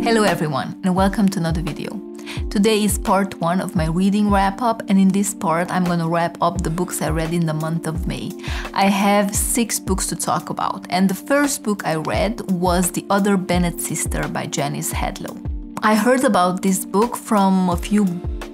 Hello everyone and welcome to another video. Today is part 1 of my reading wrap-up, and in this part I'm gonna wrap up the books I read in the month of May. I have 6 books to talk about, and the first book I read was The Other Bennet Sister by Janice Hadlow. I heard about this book from a few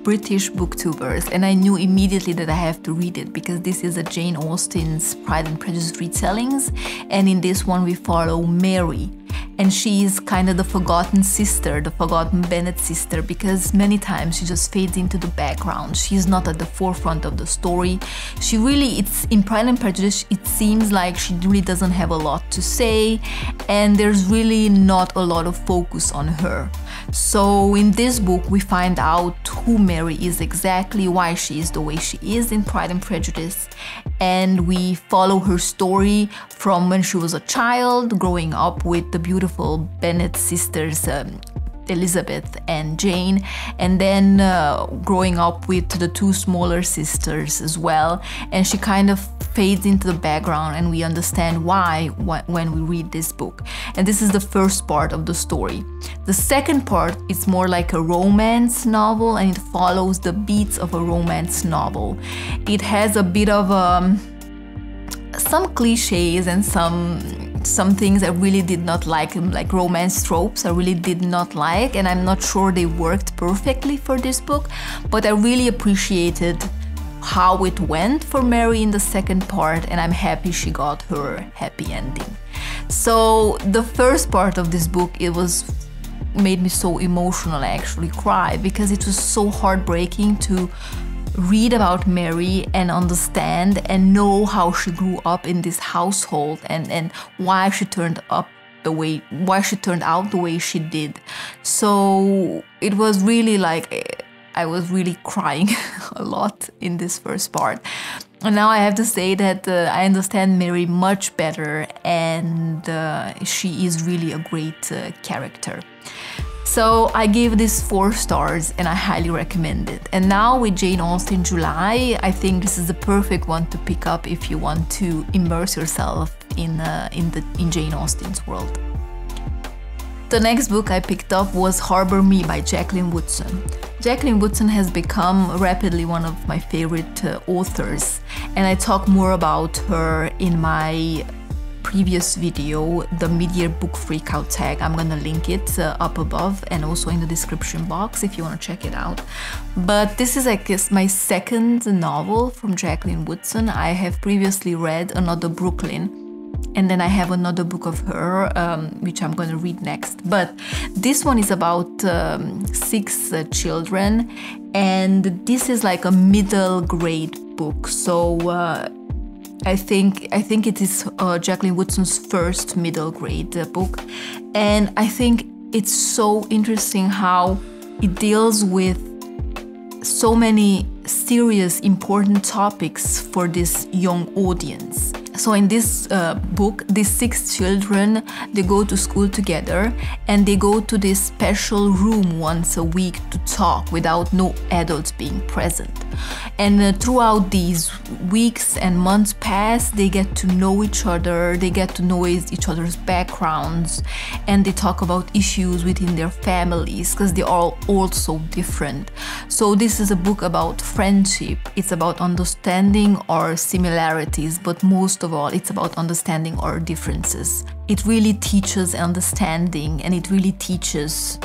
British booktubers, and I knew immediately that I have to read it because this is a Jane Austen's Pride and Prejudice retellings, and in this one we follow Mary. And she is kind of the forgotten sister, the forgotten Bennet sister, because many times she just fades into the background. She's not at the forefront of the story. She really, in Pride and Prejudice, it seems like she really doesn't have a lot to say, and there's really not a lot of focus on her. So in this book we find out who Mary is exactly, why she is the way she is in Pride and Prejudice, and we follow her story from when she was a child, growing up with the beautiful Bennet sisters, Elizabeth and Jane, and then growing up with the 2 smaller sisters as well, and she kind of fades into the background, and we understand why when we read this book. And this is the first part of the story. The second part is more like a romance novel, and it follows the beats of a romance novel. It has a bit of some cliches and some things I really did not like romance tropes I really did not like, and I'm not sure they worked perfectly for this book, but I really appreciated how it went for Mary in the second part, and I'm happy she got her happy ending. So the first part of this book, it made me so emotional. I actually cried because it was so heartbreaking to read about Mary and understand and know how she grew up in this household, and why she turned out the way she did. So it was really like I was really crying a lot in this first part. And now I have to say that I understand Mary much better, and she is really a great character. So I gave this 4 stars and I highly recommend it. And now with Jane Austen July, I think this is the perfect one to pick up if you want to immerse yourself in Jane Austen's world. The next book I picked up was Harbour Me by Jacqueline Woodson. Jacqueline Woodson has become rapidly one of my favorite authors, and I talk more about her in my previous video, the mid-year book freakout tag. I'm gonna link it up above and also in the description box if you want to check it out. But this is, I guess, my second novel from Jacqueline Woodson. I have previously read Another Brooklyn, and then I have another book of her, which I'm going to read next. But this one is about 6 children, and this is like a middle grade book. So I think it is Jacqueline Woodson's first middle grade book, and I think it's so interesting how it deals with so many serious, important topics for this young audience. So in this book, these 6 children, they go to school together, and they go to this special room once a week to talk without no adults being present. And throughout these weeks and months pass, they get to know each other, they get to know each other's backgrounds, and they talk about issues within their families because they are all so different. So this is a book about friendship. It's about understanding our similarities, but most of all, it's about understanding our differences. It really teaches understanding, and it really teaches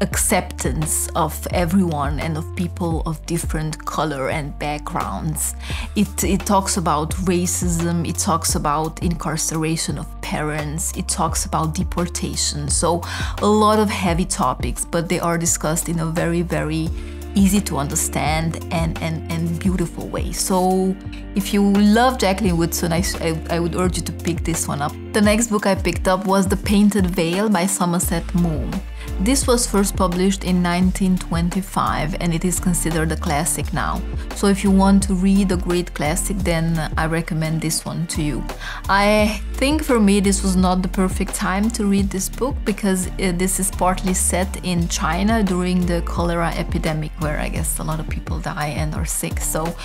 acceptance of everyone and of people of different color and backgrounds. It talks about racism, it talks about incarceration of parents, it talks about deportation. So a lot of heavy topics, but they are discussed in a very, very easy to understand and beautiful way. So if you love Jacqueline Woodson, I would urge you to pick this one up. The next book I picked up was The Painted Veil by Somerset Maugham. This was first published in 1925, and it is considered a classic now. So if you want to read a great classic, then I recommend this one to you. I think for me this was not the perfect time to read this book because this is partly set in China during the cholera epidemic, where I guess a lot of people die and are sick. So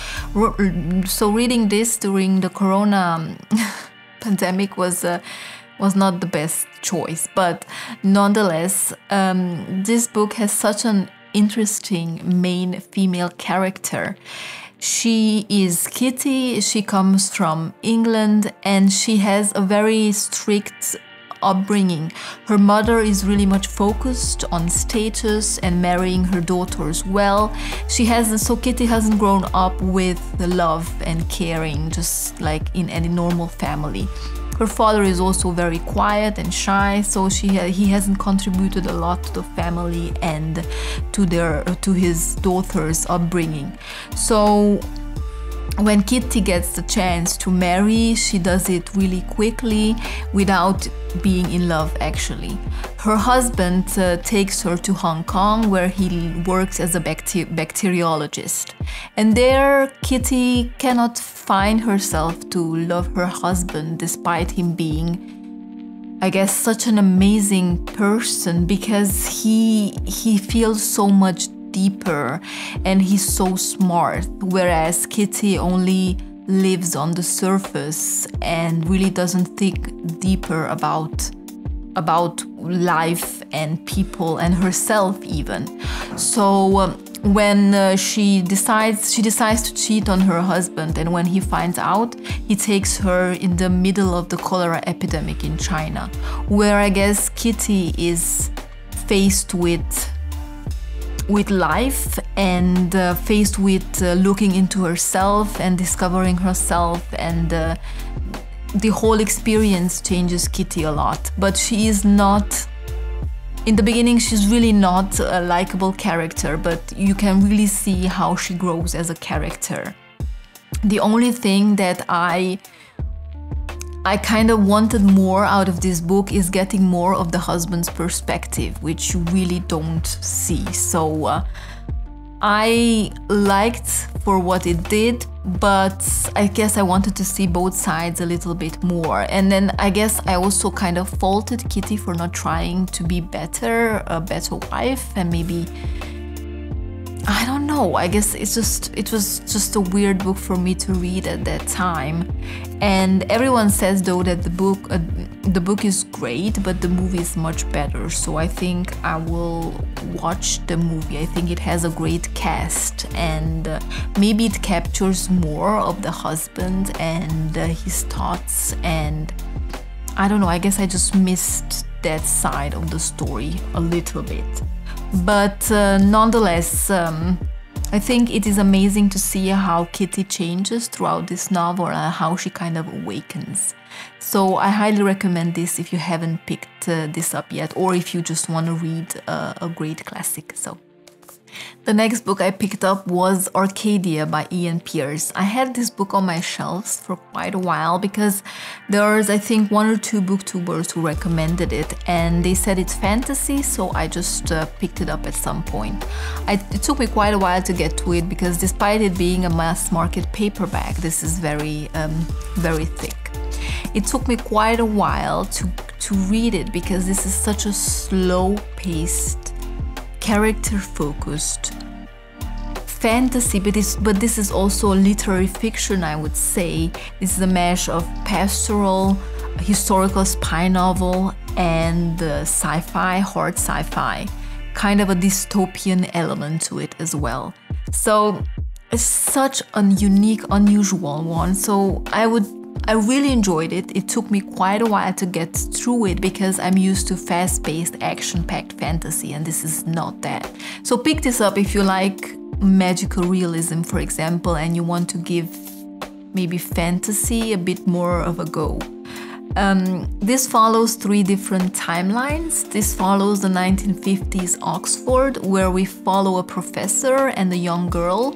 reading this during the corona pandemic was was not the best choice. But nonetheless, this book has such an interesting main female character. She is Kitty, she comes from England, and she has a very strict upbringing. Her mother is really much focused on status and marrying her daughters well. So Kitty hasn't grown up with the love and caring, just like in any normal family. Her father is also very quiet and shy, so he hasn't contributed a lot to the family and to his daughter's upbringing. So when Kitty gets the chance to marry, she does it really quickly without being in love actually. Her husband takes her to Hong Kong, where he works as a bacteriologist. And there Kitty cannot find herself to love her husband despite him being, I guess, such an amazing person, because he feels so much deeper and he's so smart, whereas Kitty only lives on the surface and really doesn't think deeper about life and people and herself even. So when she decides to cheat on her husband, and when he finds out, he takes her in the middle of the cholera epidemic in China, where I guess Kitty is faced with life and faced with looking into herself and discovering herself, and the whole experience changes Kitty a lot. But she is not, in the beginning she's really not a likable character, but you can really see how she grows as a character. The only thing that I kind of wanted more out of this book is getting more of the husband's perspective, which you really don't see. So I liked for what it did, but I guess I wanted to see both sides a little bit more. And then I guess I also kind of faulted Kitty for not trying to be a better wife, and maybe, I don't know, I guess it was just a weird book for me to read at that time. And everyone says though that the book is great, but the movie is much better. So I think I will watch the movie. I think it has a great cast, and maybe it captures more of the husband and his thoughts, and I don't know, I guess I just missed that side of the story a little bit. But nonetheless, I think it is amazing to see how Kitty changes throughout this novel and how she kind of awakens. So I highly recommend this if you haven't picked this up yet, or if you just want to read a great classic. So the next book I picked up was Arcadia by Iain Pears. I had this book on my shelves for quite a while because there's, I think, 1 or 2 booktubers who recommended it, and they said it's fantasy, so I just picked it up at some point. It took me quite a while to get to it because despite it being a mass market paperback, this is very thick. It took me quite a while to read it because this is such a slow-paced, character-focused fantasy, but this is also literary fiction, I would say. This is a mash of pastoral, historical spy novel, and sci-fi, hard sci-fi. Kind of a dystopian element to it as well. So it's such a unique, unusual one. So I really enjoyed it. It took me quite a while to get through it because I'm used to fast-paced, action-packed fantasy, and this is not that. So pick this up if you like magical realism, for example, and you want to give maybe fantasy a bit more of a go. This follows 3 different timelines. This follows the 1950s Oxford, where we follow a professor and a young girl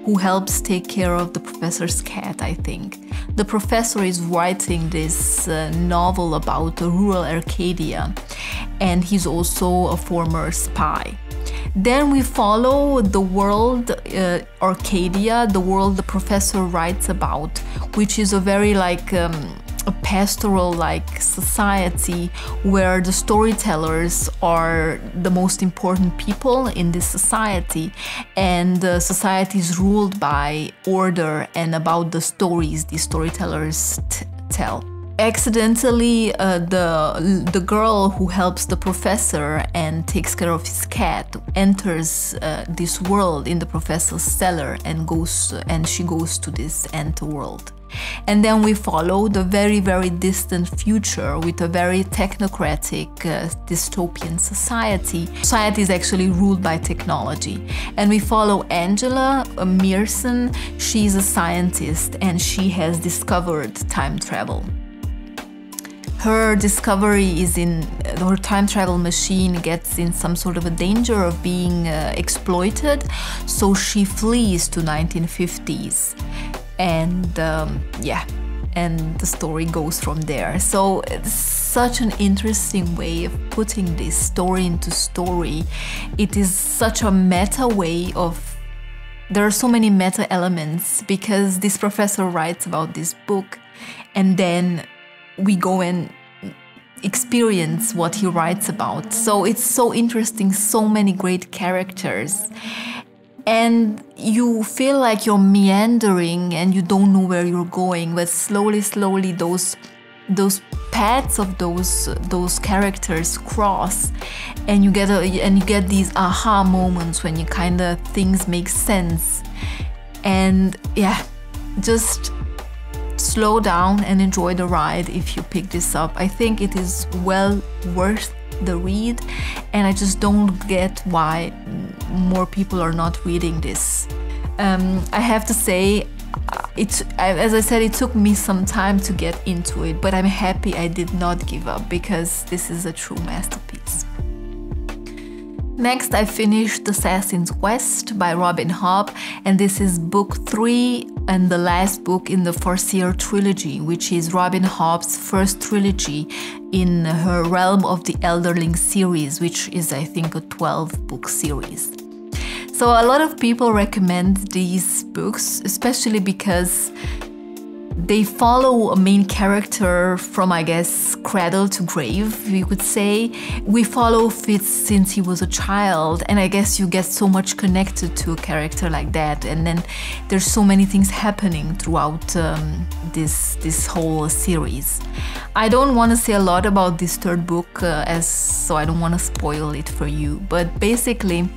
who helps take care of the professor's cat, I think. The professor is writing this novel about rural Arcadia, and he's also a former spy. Then we follow the world Arcadia, the world the professor writes about, which is a very a pastoral-like society where the storytellers are the most important people in this society, and the society is ruled by order and about the stories the storytellers tell. accidentally the girl who helps the professor and takes care of his cat enters this world in the professor's cellar and she goes to this ant world. And then we follow the very, very distant future with a very technocratic dystopian society. Society is actually ruled by technology. And we follow Angela Mearson. She's a scientist and she has discovered time travel. Her discovery is her time travel machine gets in some sort of a danger of being exploited, so she flees to 1950s. And yeah, and the story goes from there. So it's such an interesting way of putting this story into story. It is such a meta way of, there are so many meta elements because this professor writes about this book and then we go and experience what he writes about. So it's so interesting, so many great characters. And you feel like you're meandering and you don't know where you're going, but slowly those paths of those characters cross, and you get these aha moments when you kind of things make sense. And yeah, just slow down and enjoy the ride if you pick this up. I think it is well worth the read, and I just don't get why more people are not reading this. I have to say, as I said, it took me some time to get into it, but I'm happy I did not give up because this is a true masterpiece. Next, I finished Assassin's Quest by Robin Hobb, and this is book 3 and the last book in the Farseer trilogy, which is Robin Hobb's first trilogy in her Realm of the Elderling series, which is, I think, a 12-book series. So a lot of people recommend these books, especially because they follow a main character from, I guess, cradle to grave, we could say. We follow Fitz since he was a child, and I guess you get so much connected to a character like that, and then there's so many things happening throughout this whole series. I don't want to say a lot about this third book, so I don't want to spoil it for you, but basically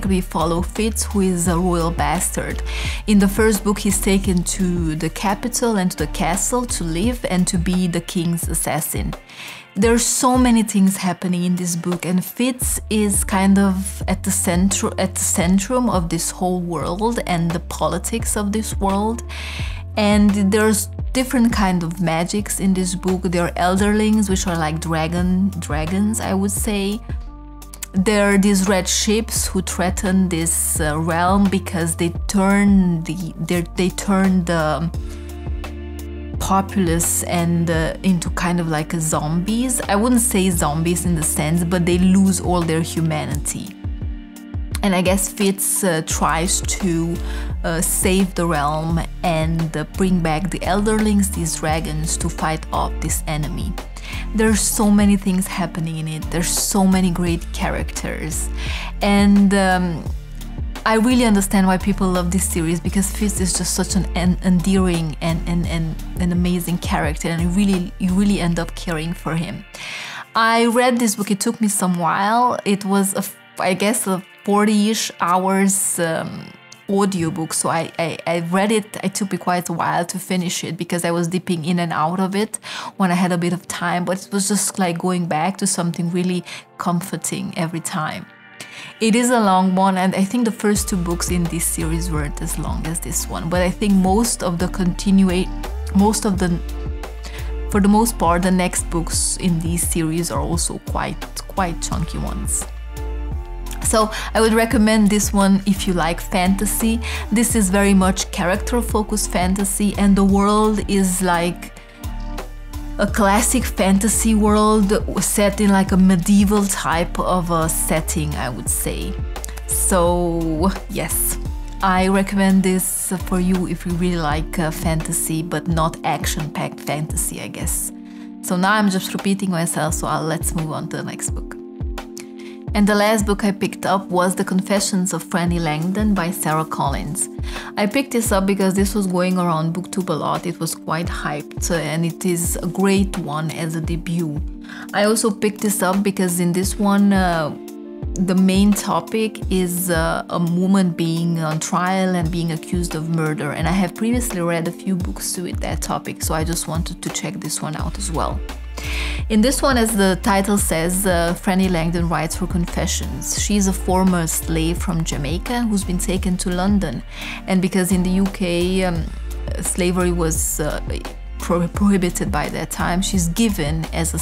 we follow Fitz, who is a royal bastard. In the first book, he's taken to the capital and to the castle to live and to be the king's assassin. There's so many things happening in this book, and Fitz is kind of at the centrum of this whole world and the politics of this world. And there's different kind of magics in this book. There are elderlings, which are like dragons, I would say. There are these red ships who threaten this realm because they turn the populace and into kind of like zombies. I wouldn't say zombies in the sense, but they lose all their humanity. And I guess Fitz tries to save the realm and bring back the elderlings, these dragons, to fight off this enemy. There's so many things happening in it. There's so many great characters, and I really understand why people love this series, because Fitz is just such an endearing and amazing character, and you really end up caring for him. I read this book. It took me some while. It was I guess a 40-ish hours audiobook, so I read it. It took me quite a while to finish it because I was dipping in and out of it when I had a bit of time, but it was just like going back to something really comforting every time. It is a long one, and I think the first 2 books in this series weren't as long as this one, but I think for the most part, the next books in these series are also quite chunky ones. So I would recommend this one if you like fantasy. This is very much character-focused fantasy, and the world is like a classic fantasy world set in like a medieval type of a setting, I would say. So yes, I recommend this for you if you really like fantasy, but not action-packed fantasy, I guess. So now I'm just repeating myself, so let's move on to the next book. And the last book I picked up was The Confessions of Frannie Langton by Sara Collins. I picked this up because this was going around BookTube a lot. It was quite hyped and it is a great one as a debut. I also picked this up because in this one the main topic is a woman being on trial and being accused of murder, and I have previously read a few books with that topic, so I just wanted to check this one out as well. In this one, as the title says, Frannie Langton writes her confessions. She's a former slave from Jamaica who's been taken to London, and because in the UK slavery was prohibited by that time, she's given as a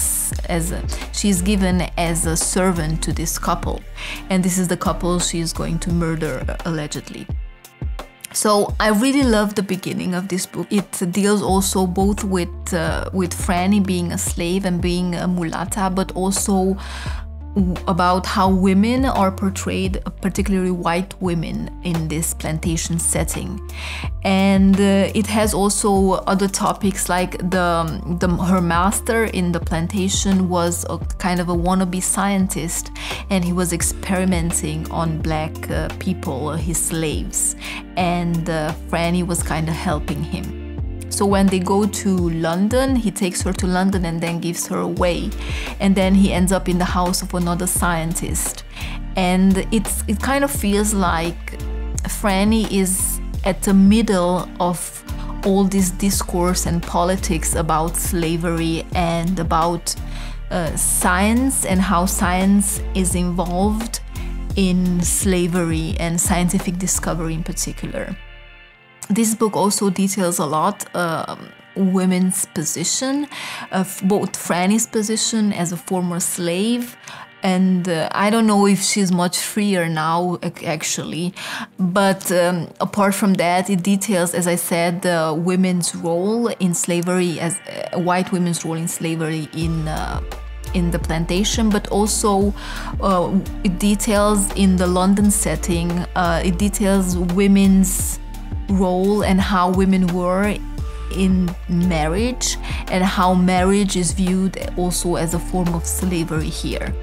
servant to this couple, and this is the couple she's going to murder allegedly. So I really love the beginning of this book. It deals also both with Frannie being a slave and being a mulatta, but also about how women are portrayed, particularly white women, in this plantation setting. And it has also other topics like her master in the plantation was a kind of a wannabe scientist, and he was experimenting on black people, his slaves, and Frannie was kind of helping him. So when they go to London, he takes her to London and then gives her away. And then he ends up in the house of another scientist. And it kind of feels like Frannie is at the middle of all this discourse and politics about slavery and about science and how science is involved in slavery and scientific discovery in particular. This book also details a lot women's position, both Frannie's position as a former slave, and I don't know if she's much freer now actually, but apart from that, it details, as I said, the women's role in slavery, as white women's role in slavery in the plantation, but also it details in the London setting, it details women's role and how women were in marriage and how marriage is viewed also as a form of slavery here.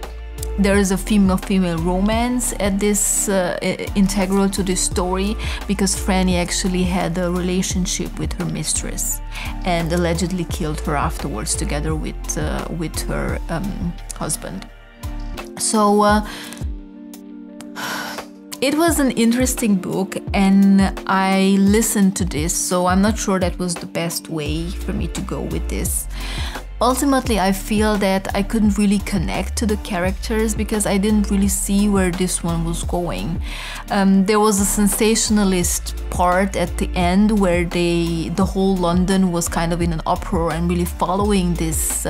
There is a female-female romance at this integral to this story, because Frannie actually had a relationship with her mistress and allegedly killed her afterwards together with her husband. So it was an interesting book, and I listened to this, so I'm not sure that was the best way for me to go with this. Ultimately, I feel that I couldn't really connect to the characters because I didn't really see where this one was going. There was a sensationalist part at the end where the whole London was kind of in an uproar and really following this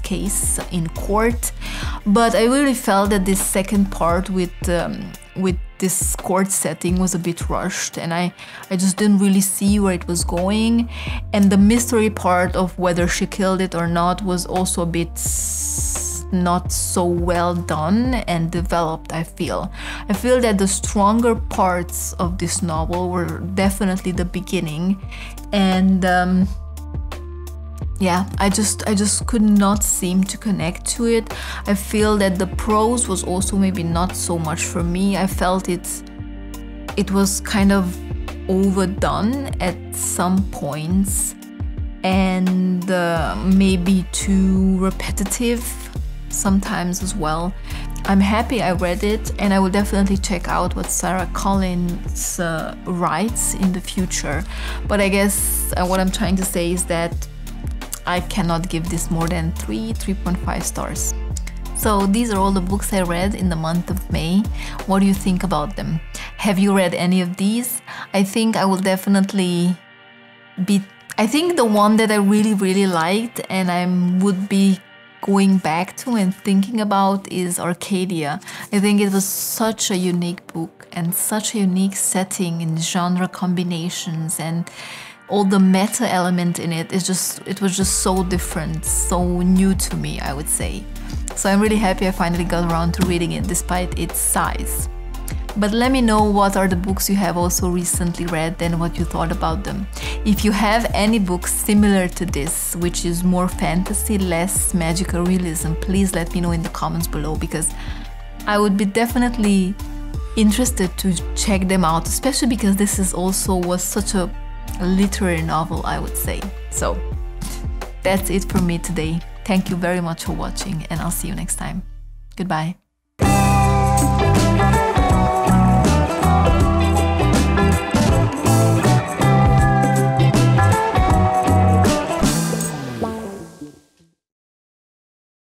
case in court. But I really felt that this second part with this court setting was a bit rushed, and I just didn't really see where it was going. And the mystery part of whether she killed it or not was also a bit not so well done and developed, I feel. I feel that the stronger parts of this novel were definitely the beginning, and yeah, I just could not seem to connect to it. I feel that the prose was also maybe not so much for me. I felt it was kind of overdone at some points, and maybe too repetitive sometimes as well. I'm happy I read it, and I will definitely check out what Sara Collins writes in the future. But I guess what I'm trying to say is that I cannot give this more than 3.5 stars. So these are all the books I read in the month of May. What do you think about them? Have you read any of these? I think I will definitely be... I think the one that I really liked and I would be going back to and thinking about is Arcadia. I think it was such a unique book and such a unique setting in genre combinations, and all the meta element in it is it was just so different, so new to me, I would say. So I'm really happy I finally got around to reading it despite its size. But let me know what are the books you have also recently read and what you thought about them. If you have any books similar to this, which is more fantasy, less magical realism, please let me know in the comments below, because I would be definitely interested to check them out, especially because this is also was such a literary novel, I would say. So that's it for me today. Thank you very much for watching, and I'll see you next time. Goodbye.